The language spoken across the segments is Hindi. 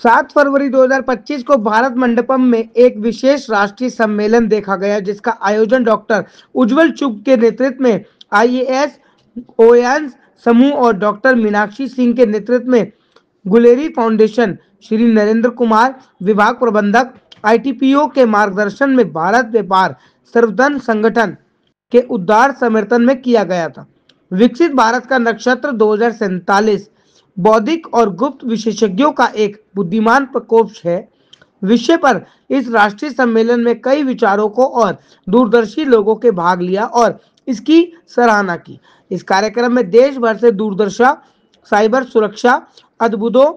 7 फरवरी 2025 को भारत मंडपम में एक विशेष राष्ट्रीय सम्मेलन देखा गया, जिसका आयोजन डॉक्टर उज्जवल चुग के नेतृत्व में आईएएस ओएएस समूह और डॉक्टर मीनाक्षी सिंह के नेतृत्व में गुलेरी फाउंडेशन, श्री नरेंद्र कुमार विभाग प्रबंधक आईटीपीओ के मार्गदर्शन में भारत व्यापार सर्वधर्म संगठन के उदार समर्थन में किया गया था। विकसित भारत का नक्षत्र 2047 बौद्धिक और गुप्त विशेषज्ञों का एक बुद्धिमान प्रकोप है विषय पर इस राष्ट्रीय सम्मेलन में कई विचारकों और दूरदर्शी लोगों के भाग लिया और इसकी सराहना की। इस कार्यक्रम में देश भर से दूरदर्शा, साइबर सुरक्षा, अद्भुतों,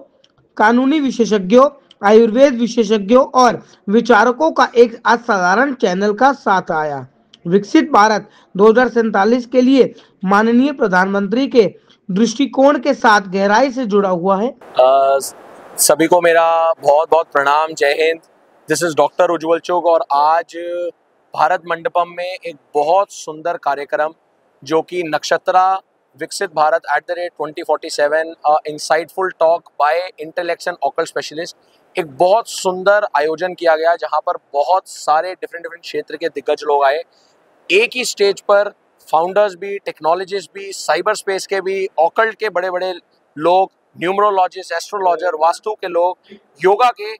कानूनी विशेषज्ञों, आयुर्वेद विशेषज्ञों और विचारकों का एक असाधारण चैनल का साथ आया। विकसित भारत 2047 के लिए माननीय प्रधानमंत्री के दृष्टिकोण के साथ गहराई से जुड़ा हुआ है। सभी को मेरा बहुत बहुत प्रणाम, जय हिंद। दिस इज डॉक्टर उज्जवल चुग और आज भारत मंडपम में एक बहुत सुंदर कार्यक्रम जो कि नक्षत्रा विकसित Bharat @2047 insightful talk by intellection occult specialist, एक बहुत सुंदर आयोजन किया गया जहां पर बहुत सारे डिफरेंट क्षेत्र के दिग्गज लोग आए। एक ही स्टेज पर फाउंडर्स भी, टेक्नोलॉजिस्ट भी, साइबर स्पेस के भी, ऑकल्ट के बड़े बड़े लोग, न्यूमरोलॉजिस्ट, एस्ट्रोलॉजर, वास्तु के लोग, योगा के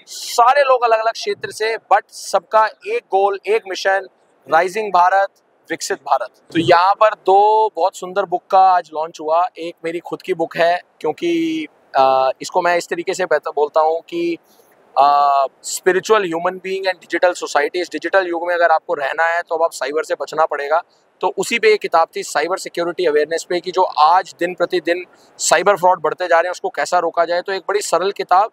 सारे लोग अलग अलग क्षेत्र से, बट सबका एक गोल, एक मिशन, राइजिंग भारत, विकसित भारत। तो यहाँ पर दो बहुत सुंदर बुक का आज लॉन्च हुआ। एक मेरी खुद की बुक है, क्योंकि इसको मैं इस तरीके से बोलता हूँ कि spiritual human being and digital society. इस डिजिटल युग में अगर आपको रहना है तो अब आप साइबर से बचना पड़ेगा। तो उसी पे ये किताब थी, साइबर सिक्योरिटी अवेयरनेस पे, कि जो आज दिन प्रतिदिन साइबर फ्रॉड बढ़ते जा रहे हैं उसको कैसा रोका जाए। तो एक बड़ी सरल किताब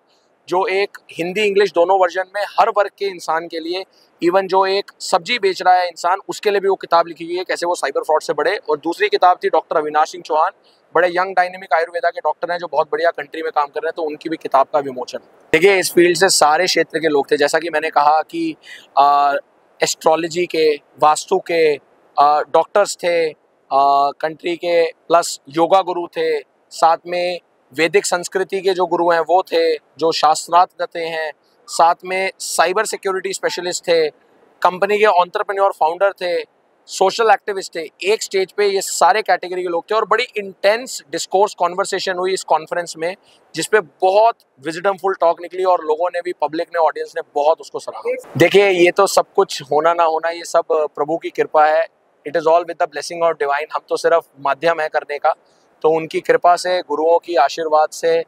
जो एक हिंदी इंग्लिश दोनों वर्जन में हर वर्ग के इंसान के लिए, इवन जो एक सब्जी बेच रहा है इंसान, उसके लिए भी वो किताब लिखी हुई है, कैसे वो साइबर फ्रॉड से बढ़े। और दूसरी किताब थी डॉक्टर अविनाश सिंह चौहान, बड़े यंग डायनेमिक आयुर्वेदा के डॉक्टर हैं जो बहुत बढ़िया कंट्री में काम कर रहे हैं, तो उनकी भी किताब का विमोचन। देखिए, इस फील्ड से सारे क्षेत्र के लोग थे, जैसा कि मैंने कहा कि एस्ट्रोलॉजी के, वास्तु के डॉक्टर्स थे, कंट्री के, प्लस योगा गुरु थे, साथ में वैदिक संस्कृति के जो गुरु हैं वो थे, जो शास्त्रार्थ करते हैं, साथ में साइबर सिक्योरिटी स्पेशलिस्ट थे, कंपनी के एंटरप्रेन्योर फाउंडर थे, सोशल एक्टिविस्ट थे। एक स्टेज पे ये सारे कैटेगरी के लोग थे और बड़ी इंटेंस डिस्कोर्स कॉन्वर्सेशन हुई इस कॉन्फ्रेंस में, जिसपे बहुत विजडमफुल टॉक निकली और लोगों ने भी, पब्लिक ने, ऑडियंस ने बहुत उसको सराहा। देखिए, ये तो सब कुछ होना ना होना, ये सब प्रभु की कृपा है। It is all with the blessing of divine. हम तो सिर्फ माध्यम है करने का। तो उनकी कृपा से, गुरुओं की आशीर्वाद से,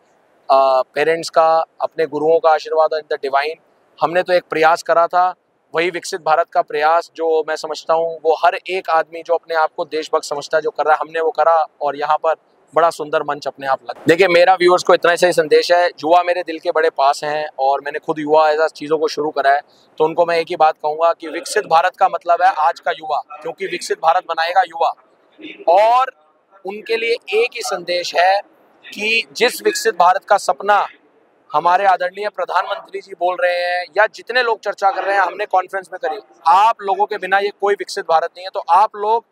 पेरेंट्स का, अपने गुरुओं का आशीर्वाद, इन द डिवाइन, हमने तो एक प्रयास करा था। वही विकसित भारत का प्रयास जो मैं समझता हूँ वो हर एक आदमी जो अपने आप को देशभक्त समझता है जो कर रहा है, हमने वो करा और यहाँ पर बड़ा सुंदर मंच अपने आप लगा। देखिए, मेरा व्यूअर्स को इतना ही संदेश है, युवा मेरे दिल के बड़े पास हैं और मैंने खुद युवा ऐसा चीज़ों को शुरू करा है। तो उनको मैं एक ही बात कहूँगा कि विकसित भारत का मतलब है आज का युवा, क्योंकि विकसित भारत बनाएगा युवा। और उनके लिए एक ही संदेश है कि जिस विकसित भारत का सपना हमारे आदरणीय प्रधानमंत्री जी बोल रहे हैं या जितने लोग चर्चा कर रहे हैं, हमने कॉन्फ्रेंस में करी, आप लोगों के बिना ये कोई विकसित भारत नहीं है। तो आप लोग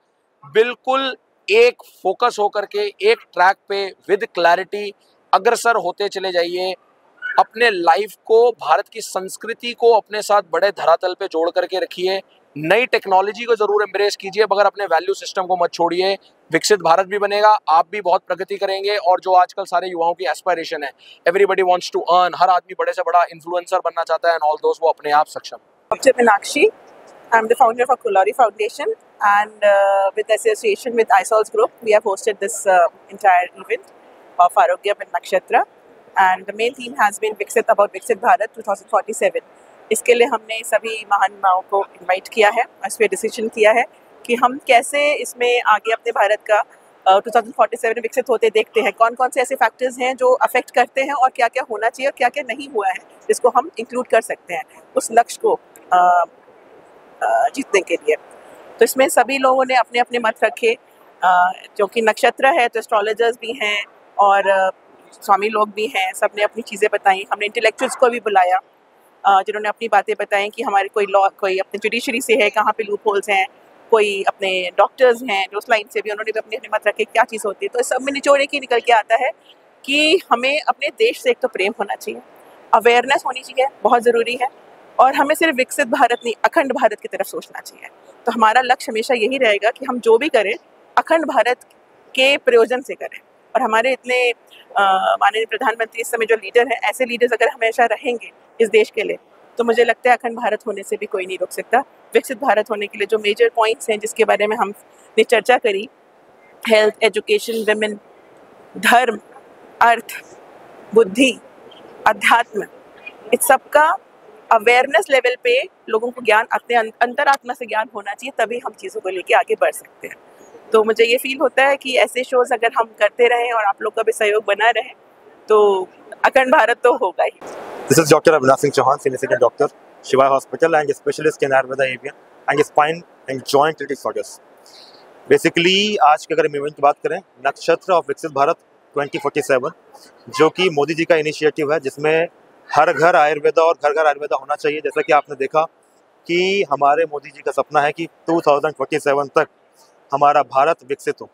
बिल्कुल एक फोकस होकर के एक ट्रैक पे विद क्लैरिटी अग्रसर होते चले जाइए। अपने लाइफ को, भारत की संस्कृति को अपने साथ बड़े धरातल पे जोड़ करके रखिए। नई टेक्नोलॉजी को जरूर एम्ब्रेस कीजिए, मगर अपने वैल्यू सिस्टम को मत छोड़िए। विकसित भारत भी बनेगा, आप भी बहुत प्रगति करेंगे। और जो आजकल सारे युवाओं की एस्पिरेशन है, एवरीबॉडी वांट्स टू अर्न, हर आदमी बड़े से बड़ा इन्फ्लुएंसर बनना चाहता है, एंड ऑल दोस, वो अपने आप सक्षम। Dr. Meenakshi, I'm the founder of Kulari Foundation, and with association with iSolves Group, we have hosted this entire event of Arogyam and Nakshatra, and the main theme has been Viksit Bharat 2047. इसके लिए हमने सभी महानुभावों को इनवाइट किया है, इस पर डिसीजन किया है कि हम कैसे इसमें आगे अपने भारत का 2047 में विकसित होते देखते हैं, कौन कौन से ऐसे फैक्टर्स हैं जो अफेक्ट करते हैं और क्या क्या होना चाहिए और क्या क्या नहीं हुआ है जिसको हम इंक्लूड कर सकते हैं उस लक्ष्य को जीतने के लिए। तो इसमें सभी लोगों ने अपने अपने मत रखे, जो कि नक्षत्र है तो एस्ट्रोलॉजर्स भी हैं और स्वामी लोग भी हैं, सब ने अपनी चीज़ें बताई। हमने इंटेलेक्चुअल्स को भी बुलाया जिन्होंने अपनी बातें बताई कि हमारे कोई अपने जुडिशरी से है, कहाँ पे लूप होल्स हैं, कोई अपने डॉक्टर्स हैं जो उस लाइन से भी, उन्होंने भी अपने अपने मत रखे क्या चीज़ होती है। तो सब में निचोड़ एक ही निकल के आता है कि हमें अपने देश से एक तो प्रेम होना चाहिए, अवेयरनेस होनी चाहिए, बहुत ज़रूरी है, और हमें सिर्फ विकसित भारत नहीं, अखंड भारत की तरफ सोचना चाहिए। तो हमारा लक्ष्य हमेशा यही रहेगा कि हम जो भी करें अखंड भारत के प्रयोजन से करें। और हमारे इतने माननीय प्रधानमंत्री इस समय जो लीडर हैं, ऐसे लीडर्स अगर हमेशा रहेंगे इस देश के लिए, तो मुझे लगता है अखंड भारत होने से भी कोई नहीं रोक सकता। विकसित भारत होने के लिए जो मेजर पॉइंट्स हैं जिसके बारे में हमने चर्चा करी, हेल्थ, एजुकेशन, विमेन, धर्म, अर्थ, बुद्धि, अध्यात्म, इस सब का अवेयरनेस लेवल पे लोगों को ज्ञान, अपने अंतरात्मा से ज्ञान होना चाहिए, तभी हम चीज़ों को लेके आगे बढ़ सकते हैं। तो मुझे ये फील होता है कि ऐसे शोज़ अगर हम करते रहें और आप लोग का भी सहयोग बना रहे, तो अखंड भारत तो होगा ही। This is Dr. Avinash Singh Chauhan, Senior Resident Doctor, Shiva Hospital, and a specialist in Ayurveda AVN and spine and joint disorders. Basically आज के अगर हम इवेंट की बात करें, नक्षत्र ऑफ विकसित भारत 2047, जो कि मोदी जी का इनिशिएटिव है, जिसमें हर घर आयुर्वेदा और घर घर आयुर्वेदा होना चाहिए। जैसा कि आपने देखा कि हमारे मोदी जी का सपना है कि 2047 तक हमारा भारत विकसित हो,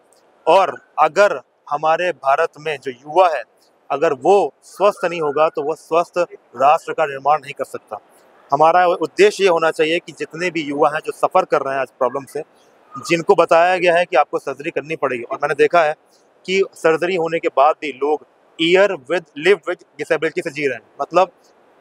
और अगर हमारे भारत में जो युवा है, अगर वो स्वस्थ नहीं होगा तो वो स्वस्थ राष्ट्र का निर्माण नहीं कर सकता। हमारा उद्देश्य ये होना चाहिए कि जितने भी युवा हैं जो सफ़र कर रहे हैं आज प्रॉब्लम से, जिनको बताया गया है कि आपको सर्जरी करनी पड़ेगी, और मैंने देखा है कि सर्जरी होने के बाद भी लोग लिव विद डिसेबिलिटी से जी रहे हैं। मतलब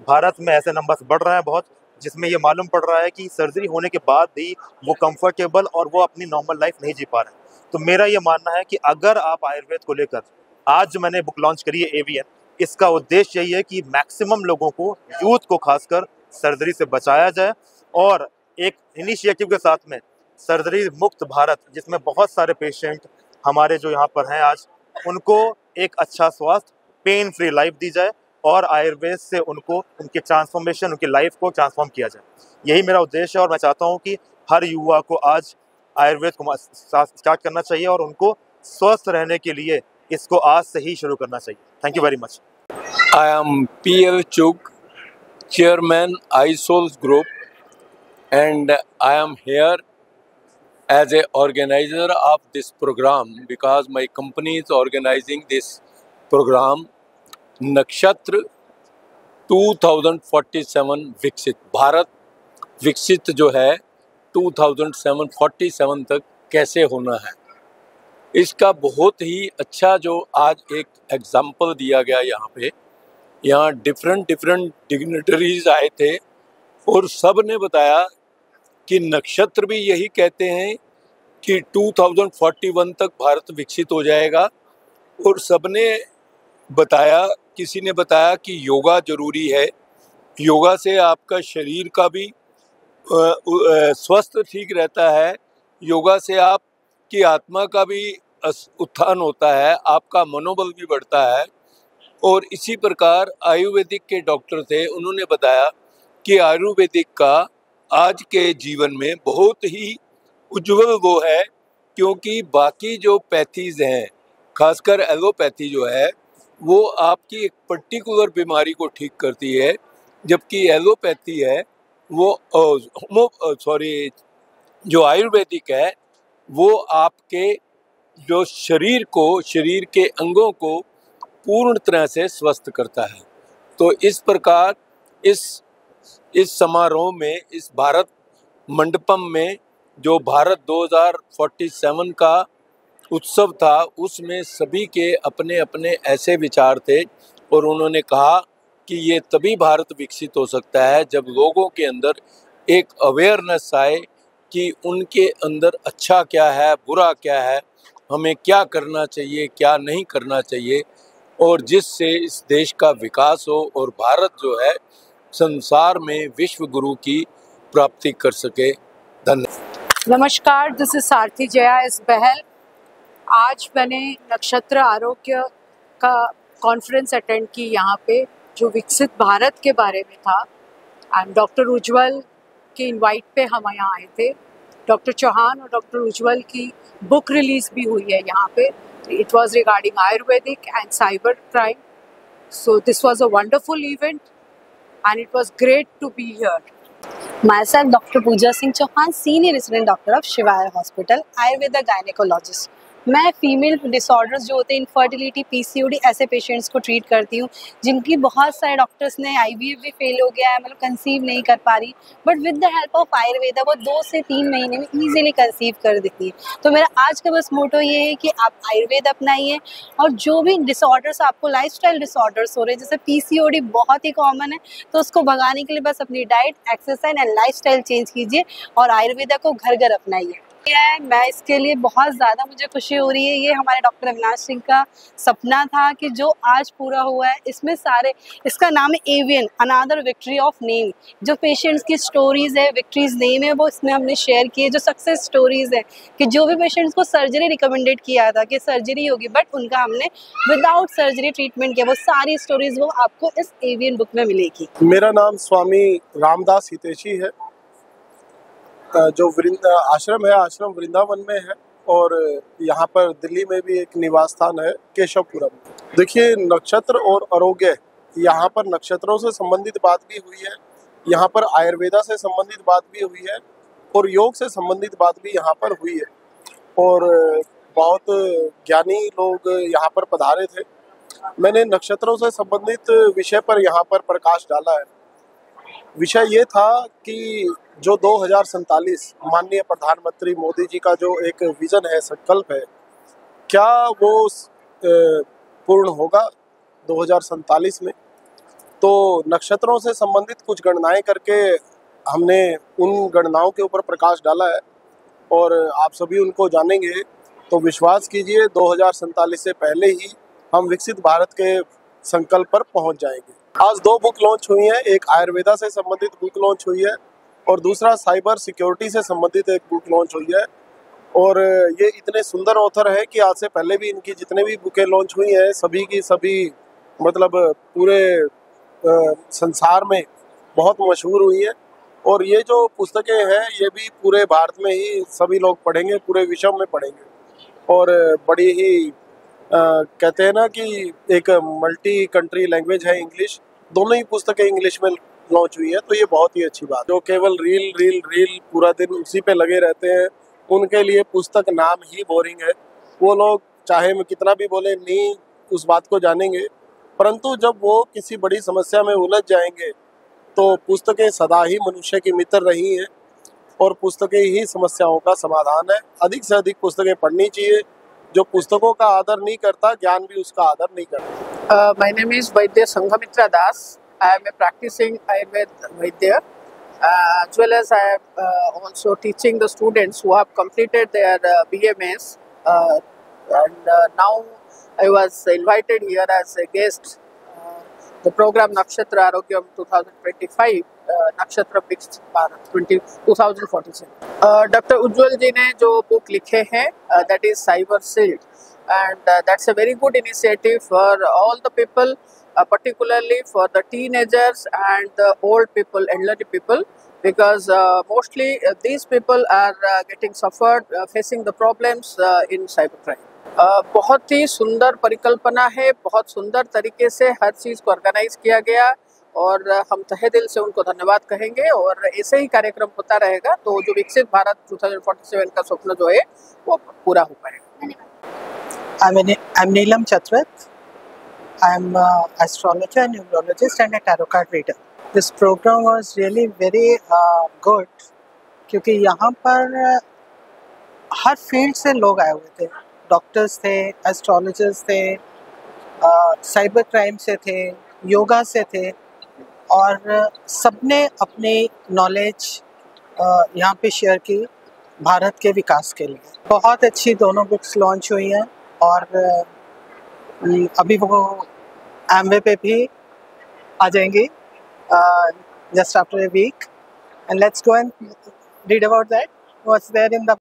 भारत में ऐसे नंबर्स बढ़ रहे हैं बहुत, जिसमें ये मालूम पड़ रहा है कि सर्जरी होने के बाद भी वो कंफर्टेबल और वो अपनी नॉर्मल लाइफ नहीं जी पा रहे हैं। तो मेरा ये मानना है कि अगर आप आयुर्वेद को लेकर, आज जो मैंने बुक लॉन्च करी है एवीएन, इसका उद्देश्य यही है कि मैक्सिमम लोगों को, यूथ को खासकर, सर्जरी से बचाया जाए, और एक इनिशिएटिव के साथ में सर्जरी मुक्त भारत, जिसमें बहुत सारे पेशेंट हमारे जो यहाँ पर हैं आज, उनको एक अच्छा स्वास्थ्य, पेन फ्री लाइफ दी जाए, और आयुर्वेद से उनको उनके ट्रांसफॉर्मेशन, उनकी लाइफ को ट्रांसफॉर्म किया जाए। यही मेरा उद्देश्य है, और मैं चाहता हूँ कि हर युवा को आज आयुर्वेद को स्टार्ट करना चाहिए, और उनको स्वस्थ रहने के लिए इसको आज से ही शुरू करना चाहिए। Thank you very much. I am P.L. Chugh, Chairman iSouls Group, and I am here as a organizer of this program because my company is organizing this program, Nakshatra 2047 विकसित भारत। विकसित जो है 2047 तक कैसे होना है, इसका बहुत ही अच्छा जो आज एक एग्जाम्पल दिया गया यहाँ डिफरेंट डिग्निटरीज आए थे, और सब ने बताया कि नक्षत्र भी यही कहते हैं कि 2041 तक भारत विकसित हो जाएगा। और सब ने बताया, किसी ने बताया कि योगा जरूरी है, योगा से आपका शरीर का भी स्वस्थ ठीक रहता है, योगा से आपकी आत्मा का भी उत्थान होता है, आपका मनोबल भी बढ़ता है। और इसी प्रकार आयुर्वेदिक के डॉक्टर थे, उन्होंने बताया कि आयुर्वेदिक का आज के जीवन में बहुत ही उज्जवल वो है, क्योंकि बाकी जो पैथीज हैं, खासकर एलोपैथी जो है, वो आपकी एक पर्टिकुलर बीमारी को ठीक करती है, जबकि एलोपैथी है वो जो आयुर्वेदिक है वो आपके जो शरीर के अंगों को पूर्ण तरह से स्वस्थ करता है। तो इस प्रकार इस समारोह में, इस भारत मंडपम में जो भारत 2047 का उत्सव था, उसमें सभी के अपने अपने ऐसे विचार थे, और उन्होंने कहा कि ये तभी भारत विकसित हो सकता है जब लोगों के अंदर एक अवेयरनेस आए कि उनके अंदर अच्छा क्या है, बुरा क्या है, हमें क्या करना चाहिए, क्या नहीं करना चाहिए, और जिससे इस देश का विकास हो और भारत जो है संसार में विश्व गुरु की प्राप्ति कर सके। धन्यवाद। नमस्कार, this is Sarathi Jaya S बहल। आज मैंने नक्षत्र आरोग्य का कॉन्फ्रेंस अटेंड की यहाँ पे, जो विकसित भारत के बारे में था। एंड डॉक्टर उज्जवल के इनवाइट पे हम यहाँ आए थे। डॉक्टर चौहान और डॉक्टर उज्जवल की बुक रिलीज भी हुई है यहाँ पे। It was regarding Ayurvedic and cyber crime. So this was a wonderful event and it was great to be here. Myself, Dr. Pooja Singh Chauhan, Senior Resident Doctor of Shiva Hospital, Ayurveda Gynecologist. मैं फीमेल डिसऑर्डर्स जो होते हैं, इनफर्टिलिटी, पीसीओडी, ऐसे पेशेंट्स को ट्रीट करती हूँ जिनकी बहुत सारे डॉक्टर्स ने आईवीएफ भी फेल हो गया है, मतलब कंसीव नहीं कर पा रही, but with the help of Ayurveda वो 2 से 3 महीने में ईजिली कंसीव कर देती है। तो मेरा आज का बस मोटो ये है कि आप आयुर्वेद अपनाइए, और जो भी डिसऑर्डर्स आपको, लाइफस्टाइल डिसऑर्डर्स हो रहे हैं, जैसे पीसीओडी बहुत ही कॉमन है, तो उसको भगाने के लिए बस अपनी diet, exercise and lifestyle change कीजिए और आयुर्वेदा को घर घर अपनाइए। मैं इसके लिए बहुत ज़्यादा मुझे खुशी हो रही है। ये हमारे डॉक्टर अविनाश सिंह का सपना था कि जो आज पूरा हुआ है। इसमें सारे, इसका नाम है avian, another victory of name. जो पेशेंट्स की स्टोरीज़ है, विक्ट्रीज नेम है, वो इसमें हमने शेयर किए। जो सक्सेस स्टोरीज़ है कि जो भी पेशेंट्स को सर्जरी रिकमेंडेड किया था कि सर्जरी होगी, बट उनका हमने विदाउट सर्जरी ट्रीटमेंट किया, वो सारी स्टोरीज़ वो आपको इस एवियन बुक में मिलेगी। मेरा नाम स्वामी रामदास हितेशी है। जो आश्रम है, आश्रम वृंदावन में है, और यहाँ पर दिल्ली में भी एक निवास स्थान है केशवपुरम। देखिए, नक्षत्र और आरोग्य, यहाँ पर नक्षत्रों से संबंधित बात भी हुई है, यहाँ पर आयुर्वेदा से संबंधित बात भी हुई है, और योग से संबंधित बात भी यहाँ पर हुई है, और बहुत ज्ञानी लोग यहाँ पर पधारे थे। मैंने नक्षत्रों से संबंधित विषय पर यहाँ पर प्रकाश डाला है। विषय ये था कि जो 2047 माननीय प्रधानमंत्री मोदी जी का जो एक विजन है, संकल्प है, क्या वो पूर्ण होगा 2047 में? तो नक्षत्रों से संबंधित कुछ गणनाएं करके हमने उन गणनाओं के ऊपर प्रकाश डाला है, और आप सभी उनको जानेंगे तो विश्वास कीजिए 2047 से पहले ही हम विकसित भारत के संकल्प पर पहुंच जाएंगे। आज 2 बुक लॉन्च हुई हैं, एक आयुर्वेदा से संबंधित बुक लॉन्च हुई है, और दूसरा साइबर सिक्योरिटी से संबंधित एक बुक लॉन्च हुई है। और ये इतने सुंदर ऑथर है कि आज से पहले भी इनकी जितने भी बुकें लॉन्च हुई हैं, सभी की सभी मतलब पूरे संसार में बहुत मशहूर हुई है। और ये जो पुस्तकें हैं, ये भी पूरे भारत में ही सभी लोग पढ़ेंगे, पूरे विश्व में पढ़ेंगे, और बड़ी ही कहते हैं ना कि एक मल्टी कंट्री लैंग्वेज है इंग्लिश। दोनों ही पुस्तकें इंग्लिश में लॉन्च हुई है, तो ये बहुत ही अच्छी बात। जो केवल रील पूरा दिन उसी पे लगे रहते हैं, उनके लिए पुस्तक नाम ही बोरिंग है। वो लोग चाहे मैं कितना भी बोले, नहीं उस बात को जानेंगे, परंतु जब वो किसी बड़ी समस्या में उलझ जाएंगे तो पुस्तकें सदा ही मनुष्य की मित्र रही हैं, और पुस्तकें ही समस्याओं का समाधान है। अधिक से अधिक पुस्तकें पढ़नी चाहिए। जो पुस्तकों का आदर नहीं करता, ज्ञान भी उसका आदर नहीं करता। My name is Vaidya Sanghamitra Das. I am a practicing Ayurveda Vaidya, as well as I am also teaching the students who have completed their BMS, and now I was invited here as a guest. The program Nakshatra Arogyam 2025, Nakshatra Viksit Bharat 2047. Dr. Ujjwal ji ने जो book लिखे हैं, that is Cyber Shield, and that's a very good initiative for all the people, particularly for the teenagers and the old people, elderly people, because mostly these people are getting suffered, facing the problems in cybercrime. बहुत ही सुंदर परिकल्पना है, बहुत सुंदर तरीके से हर चीज़ को ऑर्गेनाइज किया गया, और हम तहे दिल से उनको धन्यवाद कहेंगे, और ऐसे ही कार्यक्रम होता रहेगा तो जो विकसित भारत 2047 का स्वप्न जो है वो पूरा हो पाएगा। I'm Neelam Chatwat. I'm an astrologer, a numerologist and a tarot card reader. This program was really very good क्योंकि यहाँ पर हर फील्ड से लोग आए हुए थे। डॉक्टर्स थे, एस्ट्रोलॉजर्स थे, साइबर क्राइम से थे, योगा से थे, और सबने अपनी नॉलेज यहाँ पे शेयर की भारत के विकास के लिए। बहुत अच्छी दोनों बुक्स लॉन्च हुई हैं, और अभी वो एमवे पे भी आ जाएंगी just after a week, and let's go and read about that, what's there in the